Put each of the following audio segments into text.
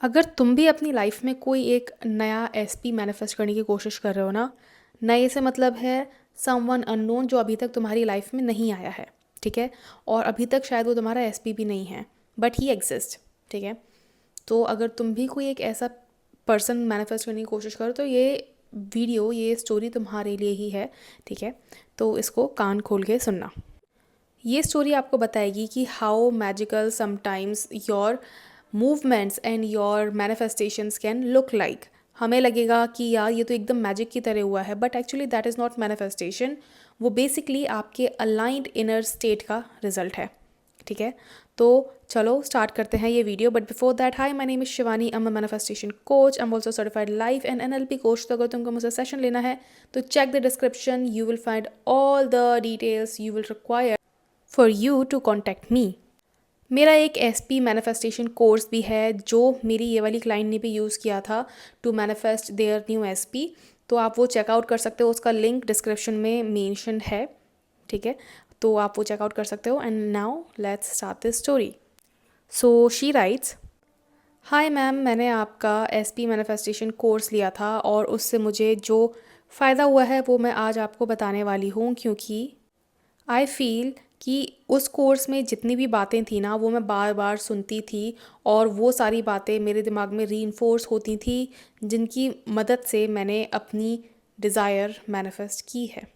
अगर तुम भी अपनी लाइफ में कोई एक नया एसपी मैनिफेस्ट करने की कोशिश कर रहे हो ना, नए से मतलब है समवन अननोन जो अभी तक तुम्हारी लाइफ में नहीं आया है, ठीक है। और अभी तक शायद वो तुम्हारा एसपी भी नहीं है, बट ही एग्जिस्ट, ठीक है। तो अगर तुम भी कोई एक ऐसा पर्सन मैनिफेस्ट करने की कोशिश करो तो ये वीडियो, ये स्टोरी तुम्हारे लिए ही है, ठीक है। तो इसको कान खोल के सुनना। ये स्टोरी आपको बताएगी कि how magical sometimes your movements and your manifestations can look like. हमें लगेगा कि यार ये तो एकदम मैजिक की तरह हुआ है, but actually that is not manifestation. वो बेसिकली आपके अलाइंड इनर स्टेट का रिजल्ट है, ठीक है। तो चलो स्टार्ट करते हैं ये video, but before that, hi, my name is Shivani, I am a manifestation coach, I am also certified life and NLP coach. तो अगर तुमको मुझसे सेशन लेना है तो check the description, you will find all the details you will require for you to contact me. मेरा एक SP manifestation course भी है जो मेरी ये वाली क्लाइंट ने भी यूज़ किया था to manifest their new SP. तो आप वो चेकआउट कर सकते हो, उसका लिंक डिस्क्रिप्शन में मेंशन है, ठीक है। तो आप वो चेकआउट कर सकते हो। And now let's start this story. So she writes, hi ma'am, मैंने आपका एसपी मैनिफेस्टेशन कोर्स लिया था और उससे मुझे जो फ़ायदा हुआ है वो मैं आज आपको बताने वाली हूँ, क्योंकि आई फील कि उस कोर्स में जितनी भी बातें थी ना वो मैं बार बार सुनती थी, और वो सारी बातें मेरे दिमाग में रीइंफोर्स होती थी, जिनकी मदद से मैंने अपनी डिज़ायर मैनिफेस्ट की है।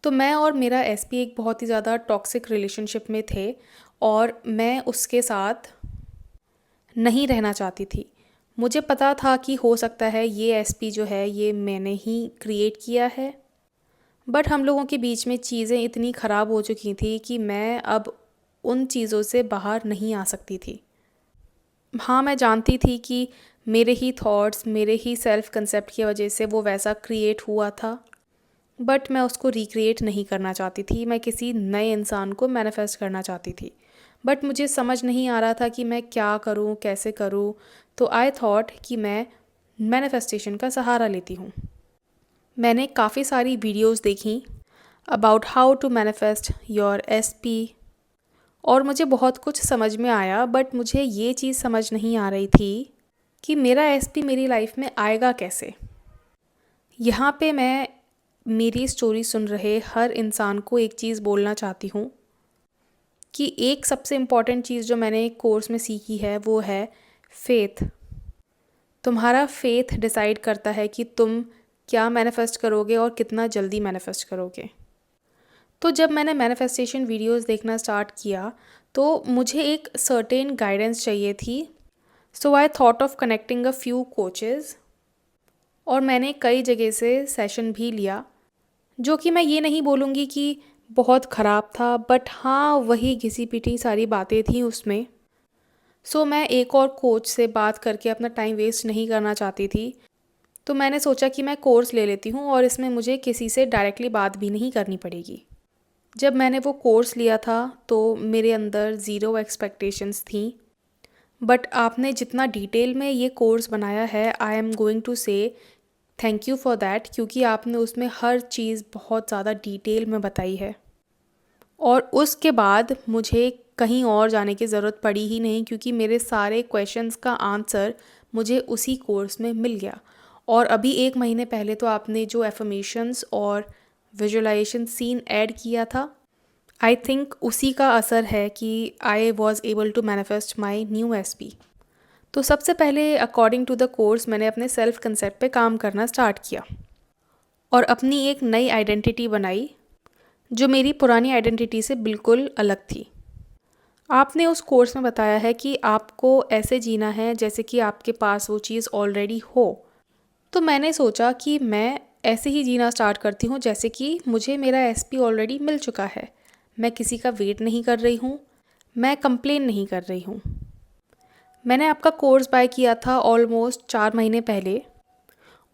तो मैं और मेरा एसपी एक बहुत ही ज़्यादा टॉक्सिक रिलेशनशिप में थे, और मैं उसके साथ नहीं रहना चाहती थी। मुझे पता था कि हो सकता है ये एसपी जो है ये मैंने ही क्रिएट किया है, बट हम लोगों के बीच में चीज़ें इतनी ख़राब हो चुकी थी कि मैं अब उन चीज़ों से बाहर नहीं आ सकती थी। हाँ, मैं जानती थी कि मेरे ही थॉट्स, मेरे ही सेल्फ कंसेप्ट की वजह से वो वैसा क्रिएट हुआ था, बट मैं उसको रिक्रिएट नहीं करना चाहती थी। मैं किसी नए इंसान को मैनिफेस्ट करना चाहती थी, बट मुझे समझ नहीं आ रहा था कि मैं क्या करूँ, कैसे करूँ। तो आई थॉट कि मैं मैनिफेस्टेशन का सहारा लेती हूँ। मैंने काफ़ी सारी वीडियोस देखी about how to manifest your SP, और मुझे बहुत कुछ समझ में आया, बट मुझे ये चीज़ समझ नहीं आ रही थी कि मेरा एसपी मेरी लाइफ में आएगा कैसे। यहाँ पे मैं मेरी स्टोरी सुन रहे हर इंसान को एक चीज़ बोलना चाहती हूँ कि एक सबसे इम्पॉर्टेंट चीज़ जो मैंने कोर्स में सीखी है वो है फेथ। तुम्हारा फेथ डिसाइड करता है कि तुम क्या मैनिफेस्ट करोगे और कितना जल्दी मैनिफेस्ट करोगे। तो जब मैंने मैनिफेस्टेशन वीडियोस देखना स्टार्ट किया तो मुझे एक सर्टेन गाइडेंस चाहिए थी। So I thought of connecting a few coaches, और मैंने कई जगह से सेशन भी लिया, जो कि मैं ये नहीं बोलूँगी कि बहुत ख़राब था, बट हाँ वही घिसी पिटी सारी बातें थी उसमें। सो मैं एक और कोच से बात करके अपना टाइम वेस्ट नहीं करना चाहती थी। तो मैंने सोचा कि मैं कोर्स ले लेती हूँ और इसमें मुझे किसी से डायरेक्टली बात भी नहीं करनी पड़ेगी। जब मैंने वो कोर्स लिया था तो मेरे अंदर ज़ीरो एक्सपेक्टेशंस थी, बट आपने जितना डिटेल में ये कोर्स बनाया है, आई एम गोइंग टू से थैंक यू फॉर दैट, क्योंकि आपने उसमें हर चीज़ बहुत ज़्यादा डिटेल में बताई है। और उसके बाद मुझे कहीं और जाने की ज़रूरत पड़ी ही नहीं, क्योंकि मेरे सारे क्वेश्चंस का आंसर मुझे उसी कोर्स में मिल गया। और अभी 1 महीने पहले तो आपने जो एफर्मेशंस और विजुअलाइजेशन सीन ऐड किया था, आई थिंक उसी का असर है कि I was able to manifest my new SP. तो सबसे पहले अकॉर्डिंग टू द कोर्स मैंने अपने सेल्फ कंसेप्ट पे काम करना स्टार्ट किया और अपनी एक नई आइडेंटिटी बनाई जो मेरी पुरानी आइडेंटिटी से बिल्कुल अलग थी। आपने उस कोर्स में बताया है कि आपको ऐसे जीना है जैसे कि आपके पास वो चीज़ ऑलरेडी हो। तो मैंने सोचा कि मैं ऐसे ही जीना स्टार्ट करती हूँ जैसे कि मुझे मेरा एसपी ऑलरेडी मिल चुका है। मैं किसी का वेट नहीं कर रही हूँ, मैं कंप्लेन नहीं कर रही हूँ। मैंने आपका कोर्स बाय किया था ऑलमोस्ट 4 महीने पहले,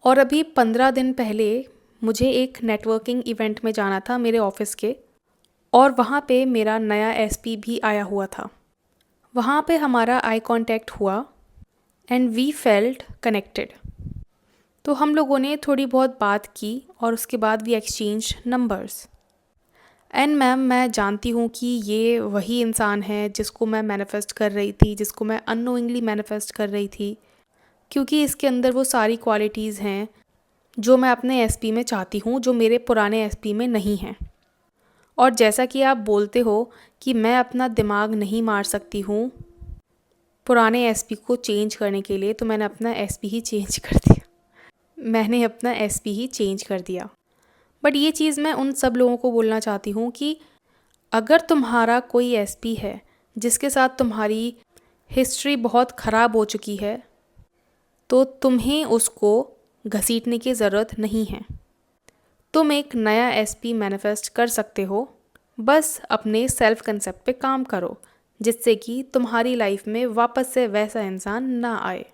और अभी 15 दिन पहले मुझे एक नेटवर्किंग इवेंट में जाना था मेरे ऑफिस के, और वहाँ पे मेरा नया एसपी भी आया हुआ था। वहाँ पे हमारा आई कांटेक्ट हुआ एंड वी फेल्ट कनेक्टेड। तो हम लोगों ने थोड़ी बहुत बात की और उसके बाद we exchange numbers. And ma'am मैं जानती हूँ कि ये वही इंसान है जिसको मैं मैनिफेस्ट कर रही थी, जिसको मैं अननोइंगली मैनिफेस्ट कर रही थी, क्योंकि इसके अंदर वो सारी क्वालिटीज़ हैं जो मैं अपने एसपी में चाहती हूँ, जो मेरे पुराने एसपी में नहीं हैं। और जैसा कि आप बोलते हो कि मैं अपना दिमाग नहीं मार सकती हूँ पुराने एसपी को चेंज करने के लिए, तो मैंने अपना एसपी ही चेंज कर दिया। मैंने अपना एसपी ही चेंज कर दिया। बट ये चीज़ मैं उन सब लोगों को बोलना चाहती हूँ कि अगर तुम्हारा कोई एसपी है जिसके साथ तुम्हारी हिस्ट्री बहुत ख़राब हो चुकी है, तो तुम्हें उसको घसीटने की ज़रूरत नहीं है। तुम एक नया एसपी मैनिफेस्ट कर सकते हो, बस अपने सेल्फ कंसेप्ट पे काम करो, जिससे कि तुम्हारी लाइफ में वापस से वैसा इंसान ना आए।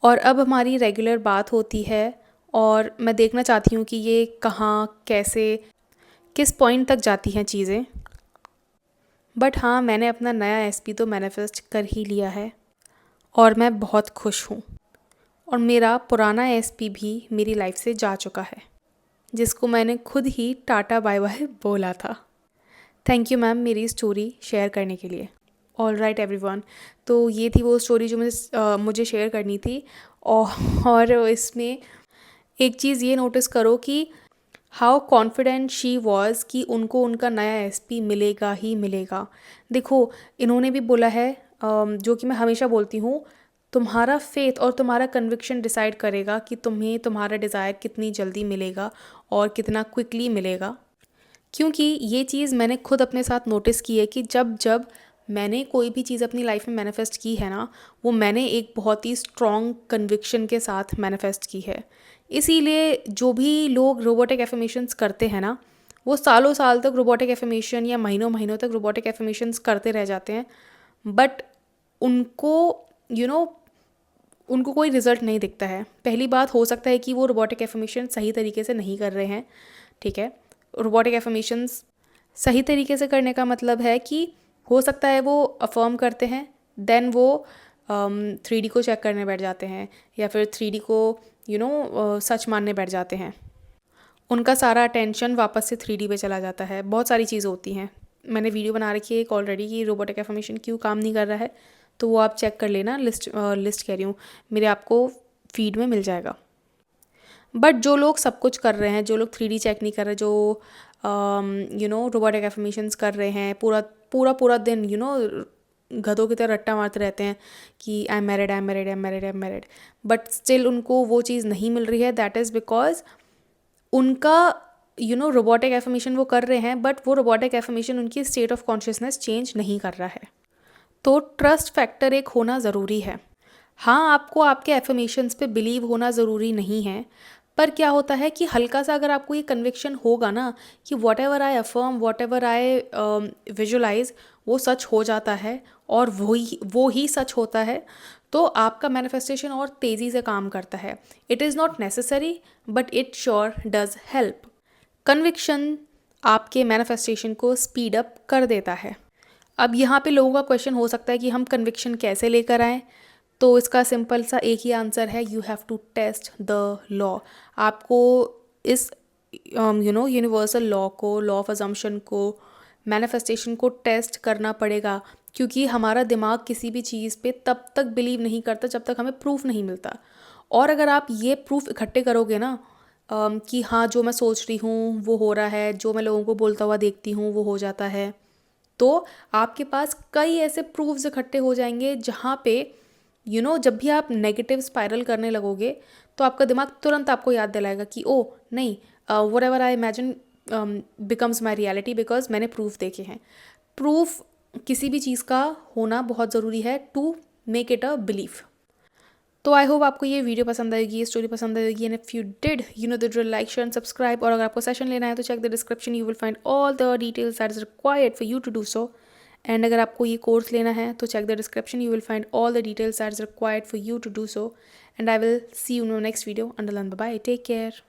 और अब हमारी रेगुलर बात होती है और मैं देखना चाहती हूँ कि ये कहाँ, कैसे, किस पॉइंट तक जाती हैं चीज़ें। बट हाँ, मैंने अपना नया एसपी तो मैनिफेस्ट कर ही लिया है और मैं बहुत खुश हूँ। और मेरा पुराना एसपी भी मेरी लाइफ से जा चुका है, जिसको मैंने खुद ही टाटा बाय बाय बोला था। थैंक यू मैम मेरी स्टोरी शेयर करने के लिए। ऑल राइट एवरीवन, तो ये थी वो स्टोरी जो मुझे शेयर करनी थी। और इसमें एक चीज़ ये नोटिस करो कि हाउ कॉन्फिडेंट शी वॉज कि उनको उनका नया एसपी मिलेगा ही मिलेगा। देखो, इन्होंने भी बोला है, जो कि मैं हमेशा बोलती हूँ, तुम्हारा फेथ और तुम्हारा कन्विक्शन डिसाइड करेगा कि तुम्हें तुम्हारा डिज़ायर कितनी जल्दी मिलेगा और कितना क्विकली मिलेगा। क्योंकि ये चीज़ मैंने खुद अपने साथ नोटिस की है कि जब जब मैंने कोई भी चीज़ अपनी लाइफ में मैनिफेस्ट की है ना, वो मैंने एक बहुत ही स्ट्रॉन्ग कन्विक्शन के साथ मैनिफेस्ट की है। इसीलिए जो भी लोग रोबोटिक एफर्मेशंस करते हैं ना, वो सालों साल तक रोबोटिक एफर्मेशन या महीनों महीनों तक रोबोटिक एफर्मेशंस करते रह जाते हैं। बट उनको यू नो उनको कोई रिजल्ट नहीं दिखता है। पहली बात, हो सकता है कि वो रोबोटिक एफर्मेशन सही तरीके से नहीं कर रहे हैं, ठीक है। रोबोटिक एफर्मेशंस सही तरीके से करने का मतलब है कि हो सकता है वो अफर्म करते हैं, देन वो 3D को चेक करने बैठ जाते हैं, या फिर 3D को सच मानने बैठ जाते हैं। उनका सारा अटेंशन वापस से 3D पे चला जाता है। बहुत सारी चीज़ें होती हैं। मैंने वीडियो बना रखी है एक ऑलरेडी कि रोबोटिक एफर्मेशन क्यों काम नहीं कर रहा है, तो वो आप चेक कर लेना। लिस्ट कह रही हूँ, मेरे आपको फीड में मिल जाएगा। बट जो लोग सब कुछ कर रहे हैं, जो लोग 3D चेक नहीं कर रहे, जो रोबोटिक एफर्मेशंस कर रहे हैं, पूरा पूरा पूरा दिन गधों की तरह रट्टा मारते रहते हैं कि I am married, I am married, I am married, I am married, but still उनको वो चीज़ नहीं मिल रही है। दैट इज़ बिकॉज उनका रोबोटिक एफर्मेशन वो कर रहे हैं, बट वो रोबोटिक एफर्मेशन उनकी स्टेट ऑफ कॉन्शियसनेस चेंज नहीं कर रहा है। तो ट्रस्ट फैक्टर एक होना ज़रूरी है। हाँ, आपको आपके एफर्मेशंस पे बिलीव होना ज़रूरी नहीं है, पर क्या होता है कि हल्का सा अगर आपको ये कन्विक्शन होगा ना कि whatever I affirm, whatever I visualize, वो सच हो जाता है और वो ही सच होता है, तो आपका मैनिफेस्टेशन और तेज़ी से काम करता है। It is not necessary, but it sure does help. Conviction आपके मैनिफेस्टेशन को स्पीड अप कर देता है। अब यहाँ पे लोगों का क्वेश्चन हो सकता है कि हम कन्विक्शन कैसे लेकर आएँ, तो इसका सिंपल सा एक ही आंसर है, you have to test the law. आपको इस यूनिवर्सल लॉ को, लॉ ऑफ अजम्पशन को, मैनिफेस्टेशन को टेस्ट करना पड़ेगा, क्योंकि हमारा दिमाग किसी भी चीज़ पे तब तक बिलीव नहीं करता जब तक हमें प्रूफ नहीं मिलता। और अगर आप ये प्रूफ इकट्ठे करोगे ना, कि हाँ जो मैं सोच रही हूँ वो हो रहा है, जो मैं लोगों को बोलता हुआ देखती हूँ वो हो जाता है, तो आपके पास कई ऐसे प्रूफ्स इकट्ठे हो जाएंगे जहाँ पे जब भी आप नेगेटिव स्पाइरल करने लगोगे, तो आपका दिमाग तुरंत आपको याद दिलाएगा कि ओ नहीं, what ever I imagine becomes my reality, because मैंने प्रूफ देखे हैं। प्रूफ किसी भी चीज़ का होना बहुत ज़रूरी है to make it a belief. तो आई होप आपको ये वीडियो पसंद आएगी, ये स्टोरी पसंद आएगी, and if you did, the drill, like, share and subscribe. और अगर आपको सेशन लेना है तो check the description, you will find all the details that is required for you to do so. And अगर आपको ये कोर्स लेना है तो check the description, you will find all the details that is required for you to do so. And I will see you in next video. Until then, bye bye, take care.